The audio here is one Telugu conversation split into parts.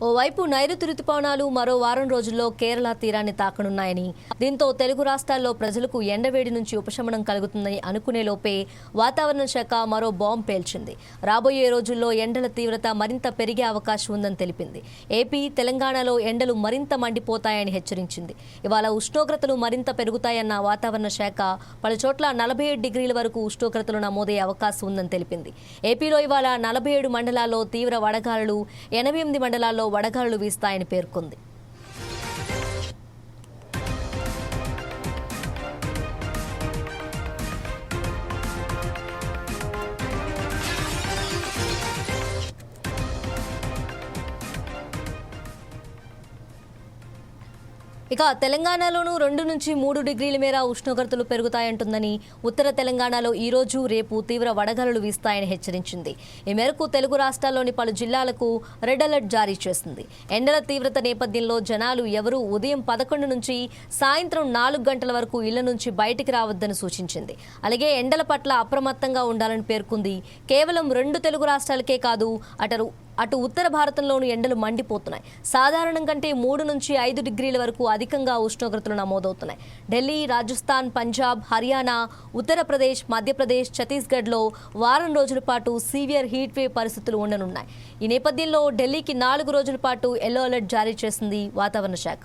ఓవైపు నైరుతి రుతుపవనాలు మరో వారం రోజుల్లో కేరళ తీరాన్ని తాకనున్నాయని, దీంతో తెలుగు రాష్ట్రాల్లో ప్రజలకు ఎండవేడి నుంచి ఉపశమనం కలుగుతుందని అనుకునే లోపే వాతావరణ శాఖ మరో బాంబు పేల్చింది. రాబోయే రోజుల్లో ఎండల తీవ్రత మరింత పెరిగే అవకాశం ఉందని తెలిపింది. ఏపీ, తెలంగాణలో ఎండలు మరింత మండిపోతాయని హెచ్చరించింది. ఇవాళ ఉష్ణోగ్రతలు మరింత పెరుగుతాయన్న వాతావరణ శాఖ పలుచోట్ల 47 డిగ్రీల వరకు ఉష్ణోగ్రతలు నమోదయ్యే అవకాశం ఉందని తెలిపింది. ఏపీలో ఇవాళ 47 మండలాల్లో తీవ్ర వడగాలులు, 88 మండలాల్లో వడగాలులు వీస్తాయని పేర్కొంది. ఇక తెలంగాణలోనూ 2 నుంచి 3 డిగ్రీల మేర ఉష్ణోగ్రతలు పెరుగుతాయంటుందని, ఉత్తర తెలంగాణలో ఈ రోజు, రేపు తీవ్ర వడగాలులు వీస్తాయని హెచ్చరించింది. ఈ మేరకు తెలుగు రాష్ట్రాల్లోని పలు జిల్లాలకు రెడ్ అలర్ట్ జారీ చేసింది. ఎండల తీవ్రత నేపథ్యంలో జనాలు ఎవరూ ఉదయం 11 నుంచి సాయంత్రం 4 గంటల వరకు ఇళ్ల నుంచి బయటికి రావద్దని సూచించింది. అలాగే ఎండల పట్ల అప్రమత్తంగా ఉండాలని పేర్కొంది. కేవలం 2 తెలుగు రాష్ట్రాలకే కాదు, అటు ఉత్తర భారతంలోనూ ఎండలు మండిపోతున్నాయి. సాధారణం కంటే 3 నుంచి 5 డిగ్రీల వరకు అధికంగా ఉష్ణోగ్రతలు నమోదవుతున్నాయి. ఢిల్లీ, రాజస్థాన్, పంజాబ్, హర్యానా, ఉత్తరప్రదేశ్, మధ్యప్రదేశ్, ఛత్తీస్గఢ్లో వారం రోజుల పాటు సివియర్ హీట్ వేవ్ పరిస్థితులు ఉండనున్నాయి. ఈ నేపథ్యంలో ఢిల్లీకి 4 రోజుల పాటు ఎల్లో అలర్ట్ జారీ చేసింది వాతావరణ శాఖ.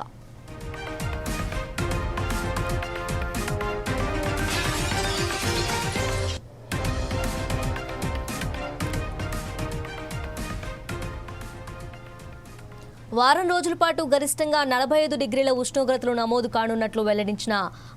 వారం రోజుల పాటు గరిష్టంగా 45 డిగ్రీల ఉష్ణోగ్రతలు నమోదు కానున్నట్లు వెల్లడించిన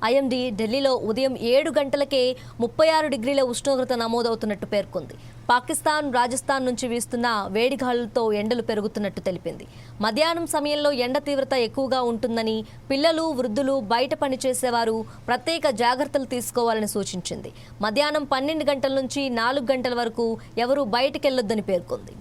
ఐఎండీ, ఢిల్లీలో ఉదయం 7 గంటలకే 36 డిగ్రీల ఉష్ణోగ్రత నమోదవుతున్నట్టు పేర్కొంది. పాకిస్తాన్, రాజస్థాన్ నుంచి వీస్తున్న వేడిగాలులతో ఎండలు పెరుగుతున్నట్టు తెలిపింది. మధ్యాహ్నం సమయంలో ఎండ తీవ్రత ఎక్కువగా ఉంటుందని, పిల్లలు, వృద్ధులు, బయట పనిచేసేవారు ప్రత్యేక జాగ్రత్తలు తీసుకోవాలని సూచించింది. మధ్యాహ్నం 12 గంటల నుంచి 4 గంటల వరకు ఎవరూ బయటకెళ్లొద్దని పేర్కొంది.